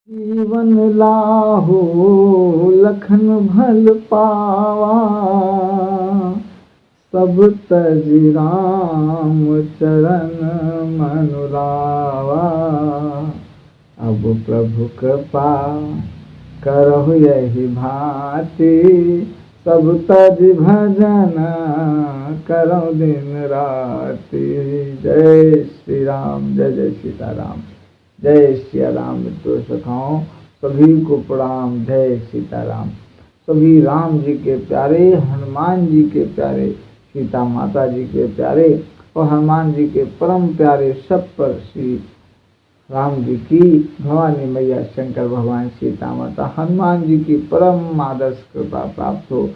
जीवन लाहो लखन भल पावा, सब तज राम चरण मनु लावा। अब प्रभु कृपा करहु यही भांति, सब तज भजन करो दिन राति। जय श्री राम, जय जय सीताराम, जय श्री राम। मित्रों सखाओं सभी को प्रणाम, जय सीताराम। सभी राम जी के प्यारे, हनुमान जी के प्यारे, सीता माता जी के प्यारे और हनुमान जी के परम प्यारे सब पर श्री राम जी की, भवानी मैया, शंकर भगवान, सीता माता, हनुमान जी की परम आदर्श कृपा प्राप्त हो।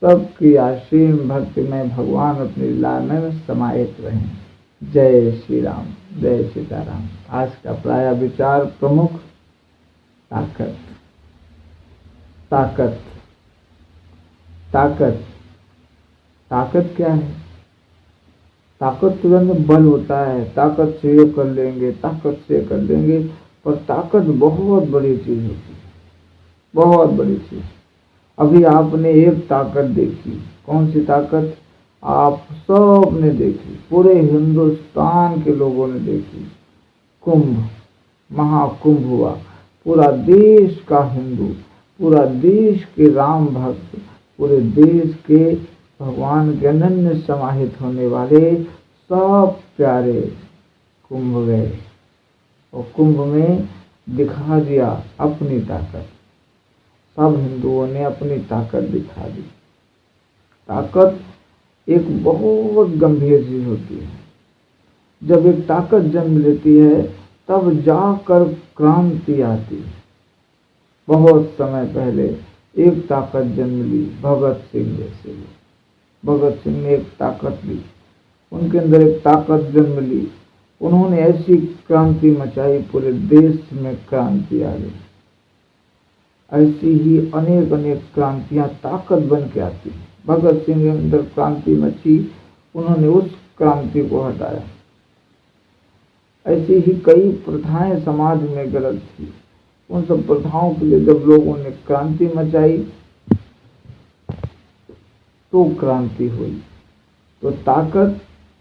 सबकी आशीम भक्ति में भगवान अपनी लीला में समाहित रहें। जय श्री राम, जय सीताराम। आज का प्राय विचार प्रमुख ताकत। ताकत ताकत ताकत क्या है? ताकत तुरंत बल होता है, ताकत से ये कर लेंगे, ताकत से कर लेंगे, पर ताकत बहुत बड़ी चीज होती है, बहुत बड़ी चीज। अभी आपने एक ताकत देखी, कौन सी ताकत? आप सब ने देखी, पूरे हिंदुस्तान के लोगों ने देखी। कुंभ, महाकुंभ हुआ, पूरा देश का हिंदू, पूरा देश के राम भक्त, पूरे देश के भगवान के अनन्य समाहित होने वाले सब प्यारे कुंभ गए और कुंभ में दिखा दिया अपनी ताकत। सब हिंदुओं ने अपनी ताकत दिखा दी। ताकत एक बहुत गंभीर चीज होती है। जब एक ताकत जन्म लेती है तब जाकर क्रांति आती है। बहुत समय पहले एक ताकत जन्म ली भगत सिंह जैसे। भगत सिंह ने एक ताकत ली, उनके अंदर एक ताकत जन्म ली, उन्होंने ऐसी क्रांति मचाई, पूरे देश में क्रांति आ गई। ऐसी ही अनेक अनेक क्रांतियां ताकत बन के आती। भगत सिंह के अंदर क्रांति मची, उन्होंने उस क्रांति को हटाया। ऐसी ही कई प्रथाएं समाज में गलत थी, उन सब प्रथाओं के लिए जब लोगों ने क्रांति मचाई तो क्रांति हुई। तो ताकत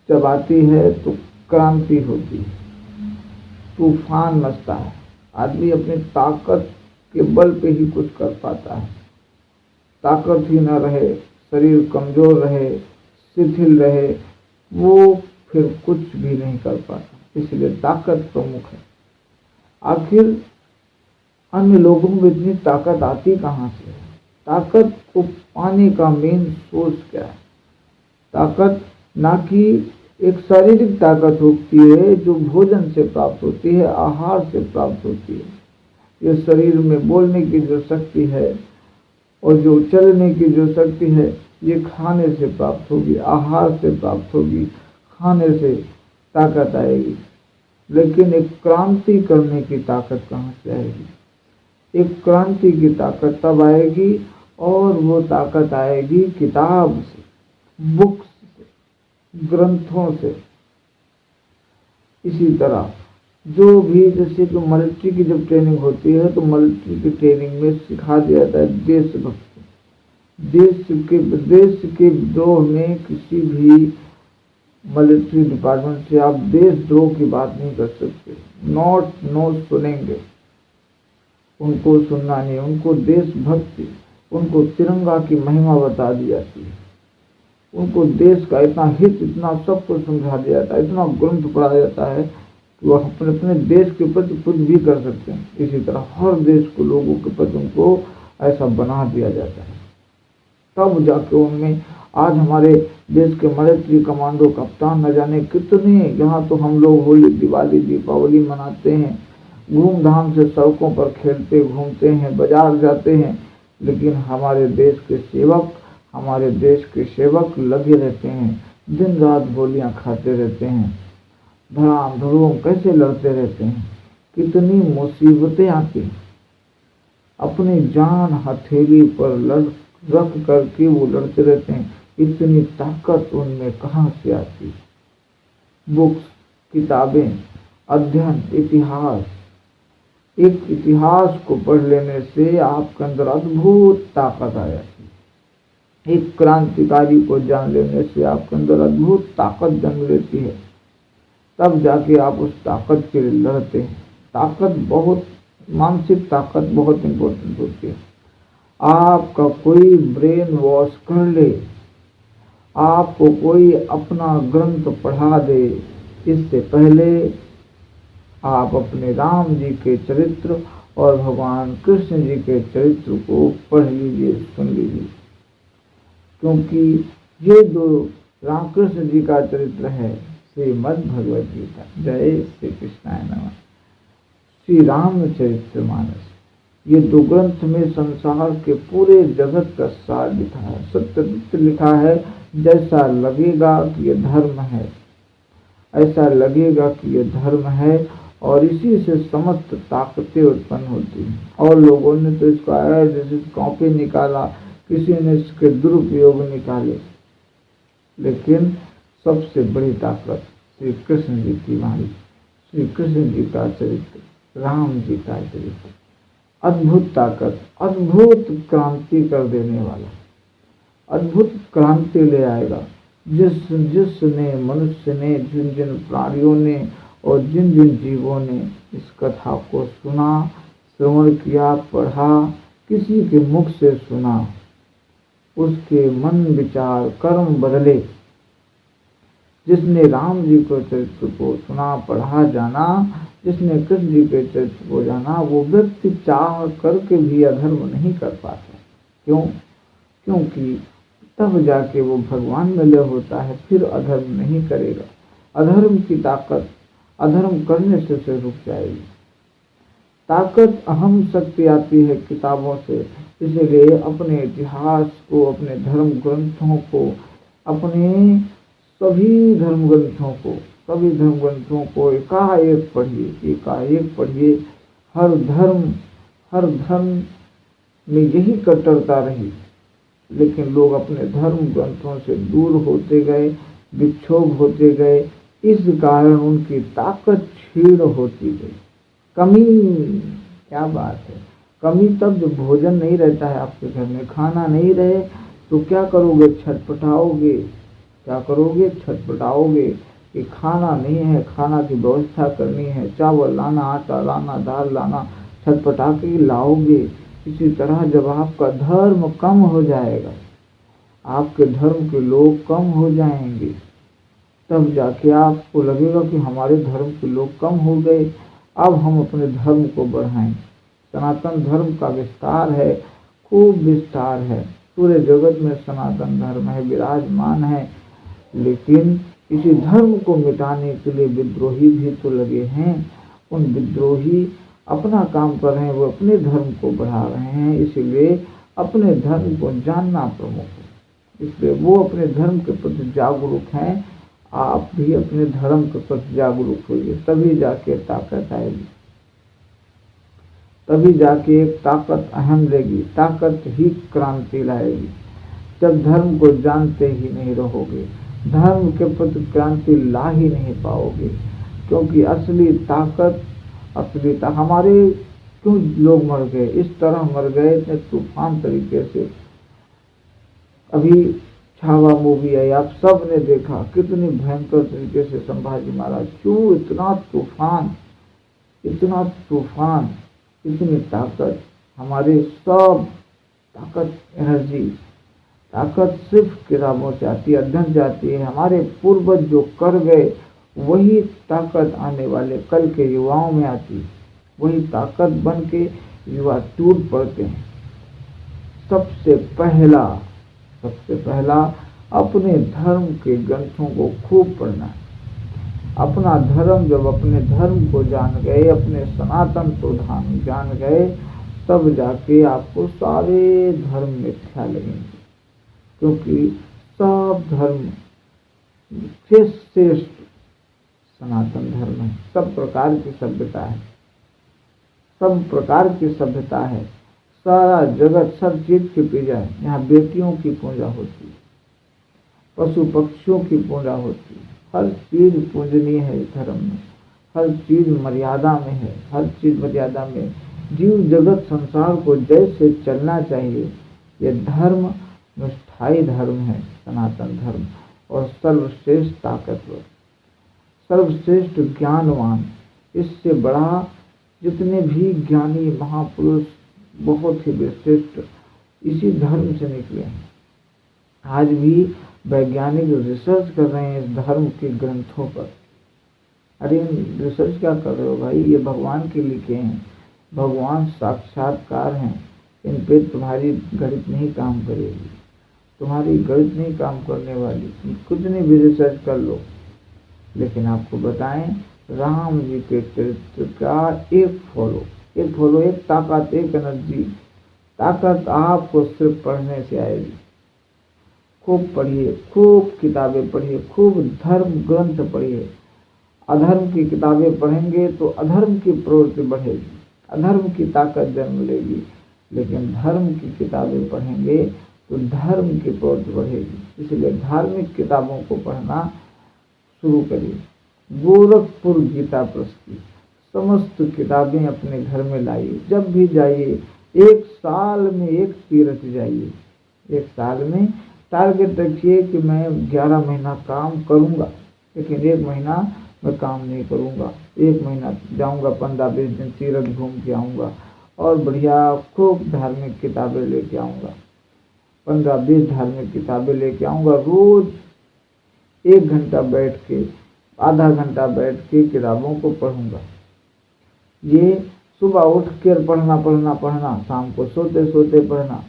जब आती है तो क्रांति होती है, तूफान मचता है। आदमी अपनी ताकत के बल पे ही कुछ कर पाता है। ताकत ही न रहे, शरीर कमजोर रहे, शिथिल रहे, वो फिर कुछ भी नहीं कर पाता। इसलिए ताकत प्रमुख है। आखिर अन्य लोगों में इतनी ताकत आती कहाँ से है? ताकत को पाने का मेन सोर्स क्या है? ताकत ना कि एक शारीरिक ताकत होती है जो भोजन से प्राप्त होती है, आहार से प्राप्त होती है। ये शरीर में बोलने की जो शक्ति है और जो चलने की जो शक्ति है, ये खाने से प्राप्त होगी, आहार से प्राप्त होगी, खाने से ताकत आएगी। लेकिन एक क्रांति करने की ताकत कहाँ से आएगी? एक क्रांति की ताकत तब आएगी और वो ताकत आएगी किताब से, बुक्स से, ग्रंथों से। इसी तरह जो भी, जैसे कि मिलिट्री की जब ट्रेनिंग होती है तो मिलिट्री की ट्रेनिंग में सिखा दिया जाता है देशभक्ति। देश के विद्रोह में किसी भी मिलिट्री डिपार्टमेंट से आप देशद्रोह की बात नहीं कर सकते। नो सुनेंगे, उनको सुनना नहीं। उनको देशभक्ति, उनको तिरंगा की महिमा बता दी जाती है, उनको देश का इतना हित, इतना सब कुछ समझा दिया जाता है, इतना ग्रंथ पढ़ाया जाता है कि वह अपने देश के प्रति कुछ भी कर सकते हैं। इसी तरह हर देश को, लोगों के प्रति उनको ऐसा बना दिया जाता है। तब जाके उनमें आज हमारे देश के मिलिट्री कमांडो कप्तान न जाने कितने, यहाँ तो हम लोग होली, दिवाली, दीपावली मनाते हैं, धूमधाम से सड़कों पर खेलते घूमते हैं, बाजार जाते हैं, लेकिन हमारे देश के सेवक, हमारे देश के सेवक लगे रहते हैं, दिन रात गोलियां खाते रहते हैं, धड़ाम धड़ूम कैसे लड़ते रहते हैं। कितनी मुसीबतें आती हैं, अपनी जान हथेली पर रख करके वो लड़ते रहते हैं। इतनी ताकत उनमें कहाँ से आती? बुक्स, किताबें, अध्ययन, इतिहास, एक इतिहास को पढ़ लेने से आपके अंदर अद्भुत ताकत आ जाती है। एक क्रांतिकारी को जान लेने से आपके अंदर अद्भुत ताकत जन्म लेती है। तब जाके आप उस ताकत के लिए लड़ते हैं। ताकत बहुत, मानसिक ताकत बहुत इम्पोर्टेंट होती है। आपका कोई ब्रेन वॉश कर ले, आपको कोई अपना ग्रंथ पढ़ा दे, इससे पहले आप अपने राम जी के चरित्र और भगवान कृष्ण जी के चरित्र को पढ़ लीजिए, सुन लीजिए, क्योंकि ये दो राम कृष्ण जी का चरित्र है श्रीमद् भगवद गीता। जय श्री कृष्णाय नमः। श्री रामचरितमानस, ये दो ग्रंथ में संसार के पूरे जगत का सार लिखा है, सत्य लिखा है। जैसा लगेगा कि ये धर्म है, ऐसा लगेगा कि ये धर्म है, और इसी से समस्त ताकतें उत्पन्न होती हैं। और लोगों ने तो इसका जैसे कॉपी निकाला, किसी ने इसके दुरुपयोग निकाले, लेकिन सबसे बड़ी ताकत श्री कृष्ण जी की वाणी, श्री कृष्ण जी का चरित्र, राम जी का चरित्र, अद्भुत ताकत, अद्भुत क्रांति कर देने वाला, अद्भुत क्रांति ले आएगा। जिसने मनुष्य ने, जिन जिन प्राणियों ने और जिन जिन जीवों ने इस कथा को सुना, श्रवण किया, पढ़ा, किसी के मुख से सुना, उसके मन, विचार, कर्म बदले। जिसने राम जी के चरित्र को सुना, पढ़ा, जाना, जिसने कृष्ण जी के चरित्र को जाना, वो व्यक्ति चाह करके भी अधर्म नहीं कर पाता। क्यों? क्योंकि तब जाके वो भगवान में लय होता है, फिर अधर्म नहीं करेगा। अधर्म की ताकत अधर्म करने से रुक जाएगी। ताकत, अहम शक्ति आती है किताबों से। इसलिए अपने इतिहास को, अपने धर्म ग्रंथों को, अपने सभी धर्म ग्रंथों को एकाएक पढ़िए। हर धर्म में यही कट्टरता रही, लेकिन लोग अपने धर्म ग्रंथों से दूर होते गए, विक्षोभ होते गए। इस कारण उनकी ताकत क्षीण होती गई। कमी, क्या बात है, कमी तब जब भोजन नहीं रहता है आपके घर में, खाना नहीं रहे तो क्या करोगे? छटपटाओगे कि खाना नहीं है, खाना की व्यवस्था करनी है, चावल लाना, आटा लाना, दाल लाना, छटपटा के लाओगे। इसी तरह जब आपका धर्म कम हो जाएगा, आपके धर्म के लोग कम हो जाएंगे, तब जाके आपको लगेगा कि हमारे धर्म के लोग कम हो गए, अब हम अपने धर्म को बढ़ाएं। सनातन धर्म का विस्तार है, खूब विस्तार है, पूरे जगत में सनातन धर्म है, विराजमान है। लेकिन इसी धर्म को मिटाने के लिए विद्रोही भी तो लगे हैं। उन विद्रोही अपना काम कर रहे हैं, वो अपने धर्म को बढ़ा रहे हैं। इसीलिए अपने धर्म को जानना प्रमुख है, इसलिए वो अपने धर्म के प्रति जागरूक हैं। आप भी अपने धर्म के प्रति जागरूक होइए, तभी जाके ताकत आएगी, तभी जाके एक ताकत अहम लेगी, ताकत ही क्रांति लाएगी। जब धर्म को जानते ही नहीं रहोगे, धर्म के प्रति क्रांति ला ही नहीं पाओगे। क्योंकि असली ताकत हमारे, क्यों लोग मर गए, इस तरह मर गए, इतने तूफान तरीके से। अभी छावा मूवी आई, आप सब ने देखा, कितनी भयंकर तरीके से संभाजी महाराज, क्यों इतना तूफान, इतनी ताकत। हमारे सब ताकत सिर्फ किताबों से आती है, अध्ययन से आती है। हमारे पूर्वज जो कर गए, वही ताकत आने वाले कल के युवाओं में आती है, वही ताकत बन के युवा टूट पड़ते हैं। सबसे पहला अपने धर्म के ग्रंथों को खूब पढ़ना है। अपना धर्म, जब अपने धर्म को जान गए, अपने सनातन प्रधान जान गए, तब जाके आपको सारे धर्म मिथ्या लगेंगे। क्योंकि सब धर्म से श्रेष्ठ सनातन धर्म है। सब प्रकार की सभ्यता है, सारा जगत सब चीज की पूजा है। यहाँ बेटियों की पूजा होती है, पशु पक्षियों की पूजा होती है, हर चीज पूजनीय है इस धर्म में। हर चीज मर्यादा में है, हर चीज मर्यादा में। जीव जगत संसार को जैसे चलना चाहिए, ये धर्म में स्थायी धर्म है, सनातन धर्म, और सर्वश्रेष्ठ ताकतवर, सर्वश्रेष्ठ ज्ञानवान। इससे बड़ा जितने भी ज्ञानी महापुरुष बहुत ही श्रेष्ठ इसी धर्म से निकले हैं। आज भी वैज्ञानिक रिसर्च कर रहे हैं इस धर्म के ग्रंथों पर। अरे रिसर्च क्या कर रहे हो भाई, ये भगवान के लिखे हैं, भगवान साक्षात्कार हैं, इन पे तुम्हारी गणित नहीं काम करेगी, तुम्हारी गणित नहीं काम करने वाली, तुम कितनी भी रिसर्च कर लो। लेकिन आपको बताएं, राम जी के चरित्र का एक फॉलो, एक ताकत, एक एनर्जी, ताकत आपको सिर्फ पढ़ने से आएगी। खूब पढ़िए, खूब किताबें पढ़िए, खूब धर्म ग्रंथ पढ़िए। अधर्म की किताबें पढ़ेंगे तो अधर्म की प्रवृत्ति बढ़ेगी, अधर्म की ताकत जन्म लेगी। लेकिन धर्म की किताबें पढ़ेंगे तो धर्म की प्रवृत्ति बढ़ेगी। इसलिए धार्मिक किताबों को पढ़ना शुरू करिए। गोरखपुर गीता प्रेस की समस्त किताबें अपने घर में लाइए। जब भी जाइए, एक साल में एक तीर्थ जाइए। एक साल में टारगेट रखिए कि मैं 11 महीना काम करूंगा, लेकिन 1 महीना मैं काम नहीं करूंगा। 1 महीना जाऊंगा, 15-20 दिन तीर्थ घूम के आऊंगा और बढ़िया खूब धार्मिक किताबें लेके आऊंगा। 15-20 धार्मिक किताबें लेके आऊंगा। रोज 1 घंटा बैठ के, आधा घंटा बैठ के किताबों को पढ़ूंगा। ये सुबह उठ कर पढ़ना, शाम को सोते सोते पढ़ना।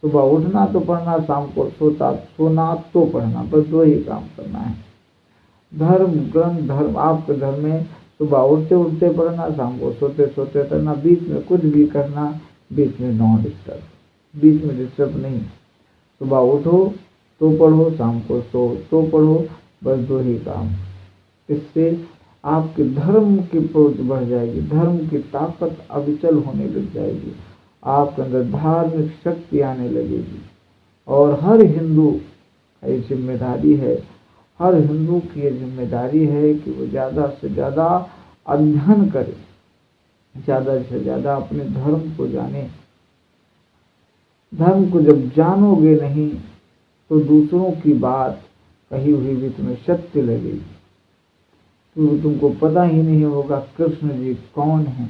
सुबह उठना तो पढ़ना, शाम को सोना तो पढ़ना, बस 2 ही काम करना है। धर्म ग्रंथ, धर्म आपके धर्म में सुबह उठते उठते पढ़ना, शाम को सोते सोते पढ़ना। बीच में कुछ भी करना, बीच में नो डिस्टर्ब, बीच में डिस्टर्ब नहीं। सुबह उठो तो पढ़ो, शाम को सो तो पढ़ो, बस 2 ही काम। इससे आपके धर्म की प्रवृत्ति बढ़ जाएगी, धर्म की ताकत अविचल होने लग जाएगी, आपके अंदर धार्मिक शक्ति आने लगेगी। और हर हिंदू का ये जिम्मेदारी है, हर हिंदू की ये जिम्मेदारी है कि वो ज़्यादा से ज़्यादा अध्ययन करे, ज़्यादा से ज़्यादा अपने धर्म को जाने। धर्म को जब जानोगे नहीं तो दूसरों की बात कही हुई भी तुम्हें सत्य लगेगी। तो तुमको पता ही नहीं होगा कृष्ण जी कौन है,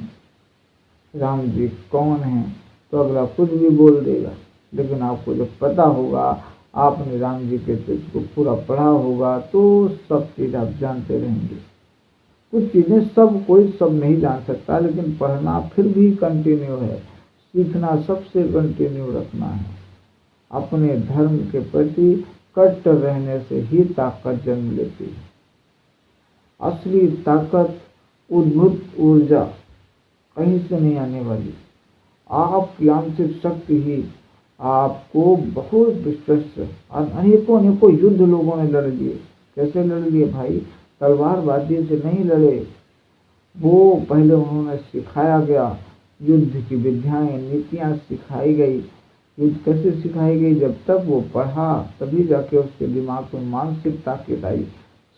राम जी कौन है, तो अगला कुछ भी बोल देगा। लेकिन आपको जब पता होगा, आपने राम जी के चरित्र को पूरा पढ़ा होगा, तो सब चीज आप जानते रहेंगे। कुछ चीजें कोई सब नहीं जान सकता, लेकिन पढ़ना फिर भी कंटिन्यू है, सीखना सबसे कंटिन्यू रखना है। अपने धर्म के प्रति कट्टर रहने से ही ताकत जन्म लेती है। असली ताकत, उद्भुत ऊर्जा कहीं से नहीं आने वाली। आपकी आंतरिक शक्ति ही आपको बहुत विश्वस्त। अनेकों युद्ध लोगों ने लड़ लिए। कैसे लड़ लिए भाई? तलवारबाजी से नहीं लड़े, वो पहले उन्होंने सिखाया गया, युद्ध की विद्याएं, नीतियां सिखाई गई। युद्ध कैसे सिखाई गई? जब तक वो पढ़ा तभी जाके उसके दिमाग में मानसिक ताकत आई।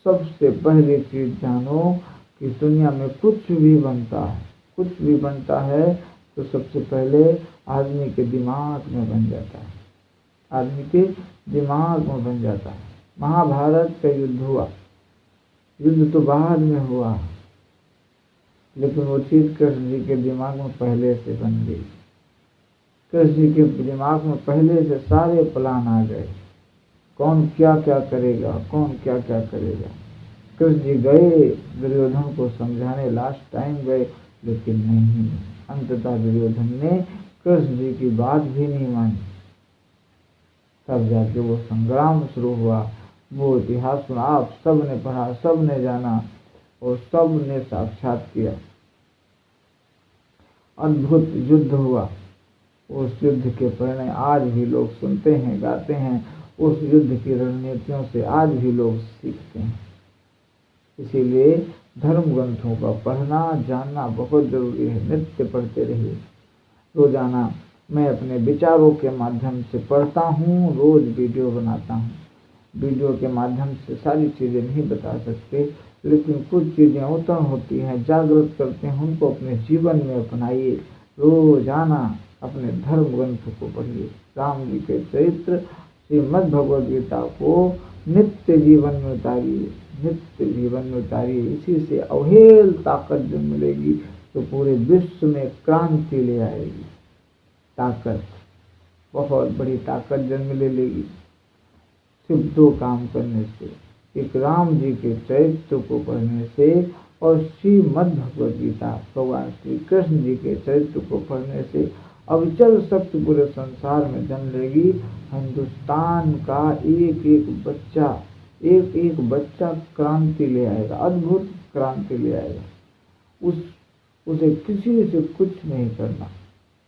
सबसे पहली चीज जानो कि दुनिया में कुछ भी बनता है, कुछ भी बनता है तो सबसे पहले आदमी के दिमाग में बन जाता है, आदमी के दिमाग में बन जाता है। महाभारत का युद्ध हुआ, युद्ध तो बाद में हुआ, लेकिन वो चीज कृष्ण जी के दिमाग में पहले से बन गई। कृष्ण जी के दिमाग में पहले से सारे प्लान आ गए, कौन क्या क्या करेगा, कौन क्या क्या करेगा। कृष्ण जी गए दुर्योधन को समझाने, लास्ट टाइम गए, लेकिन नहीं, अंततः दुर्योधन ने कृष्ण जी की बात भी नहीं मानी। तब जाके वो संग्राम शुरू हुआ। वो इतिहास में आप सब ने पढ़ा, सब ने जाना और सब ने साक्षात किया। अद्भुत युद्ध हुआ। उस युद्ध के परिणाम आज भी लोग सुनते हैं, गाते हैं। उस युद्ध की रणनीतियों से आज भी लोग सीखते हैं। इसीलिए धर्म ग्रंथों का पढ़ना जानना बहुत जरूरी है। नित्य पढ़ते रहिए। रोजाना मैं अपने विचारों के माध्यम से पढ़ता हूँ, रोज वीडियो बनाता हूँ। वीडियो के माध्यम से सारी चीज़ें नहीं बता सकते, लेकिन कुछ चीज़ें उत्तम होती हैं, जागृत करते हैं, उनको अपने जीवन में अपनाइए। रोजाना अपने धर्म ग्रंथ को पढ़िए, राम जी के चरित्र श्रीमद् भगवद गीता को नित्य जीवन में उतारिए, नित्य जीवन में उतारिए। इसी से अहेल ताकत जो मिलेगी तो पूरे विश्व में क्रांति ले आएगी। ताकत, बहुत बड़ी ताकत जन्म ले लेगी सिर्फ दो काम करने से, एक राम जी के चरित्र को पढ़ने से और श्रीमद् भगवद गीता भगवान श्री कृष्ण जी के चरित्र को पढ़ने से अविचल शक्ति पूरे संसार में जन्म लेगी। हिंदुस्तान का एक एक बच्चा क्रांति ले आएगा, अद्भुत क्रांति ले आएगा। उसे किसी से कुछ नहीं करना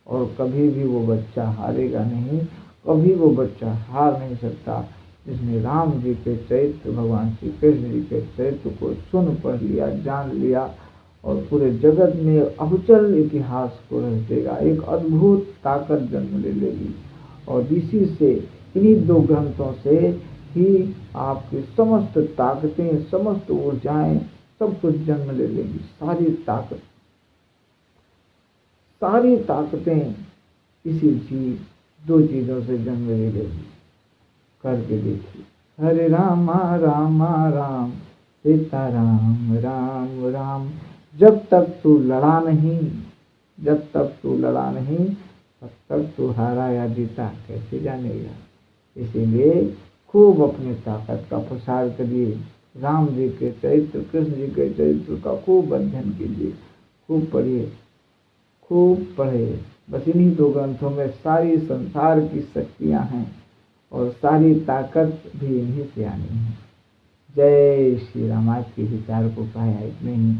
और कभी भी वो बच्चा हारेगा नहीं, कभी वो बच्चा हार नहीं सकता जिसने राम जी के चरित्र, भगवान श्री कृष्ण जी के चरित्र को सुन पढ़ लिया, जान लिया और पूरे जगत में अविचल इतिहास को रच देगा। एक अद्भुत ताकत जन्म ले लेगी और इसी से, इन्हीं दो ग्रंथों से ही आपकी समस्त ताकतें, समस्त ऊर्जाएं, सब कुछ जन्म ले लेगी। सारी ताकतें इसी दो चीजों से जन्म ले लेगी। करके देखिए, हरे रामा रामा राम सीता राम राम राम। जब तक तू लड़ा नहीं, तब तक तू हारा या जीता कैसे जानेगा। इसीलिए खूब अपनी ताकत का प्रसार करिए, राम जी के चरित्र, कृष्ण जी के चरित्र का खूब अध्ययन कीजिए, खूब पढ़िए, खूब पढ़े। बस इन्हीं दो ग्रंथों में सारी संसार की शक्तियां हैं और सारी ताकत भी इन्हीं से आनी है। जय श्री राम। आज के विचार को कहा इतने ही।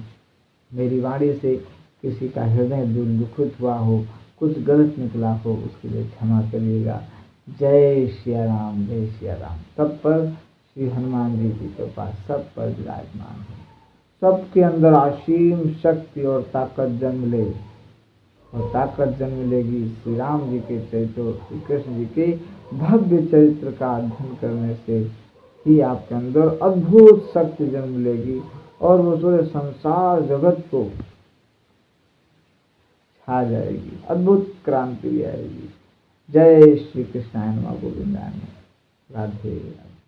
मेरी वाणी से किसी का हृदय दुखित हुआ हो, कुछ गलत निकला हो, उसके लिए क्षमा करिएगा। जय श्री राम, जय श्री राम। सब पर श्री हनुमान जी की कृपा सब पर विराजमान है। सबके अंदर असीम शक्ति और ताकत जन्म ले, और ताकत जन्म लेगी श्री राम जी के चरित्र, श्री कृष्ण जी के भव्य चरित्र का अध्ययन करने से ही आपके अंदर अद्भुत शक्ति जन्म लेगी और वो पूरे संसार जगत को छा जाएगी, अद्भुत क्रांति ले आएगी। जय श्री कृष्ण, नमः गोविंदाय, राधे राधे।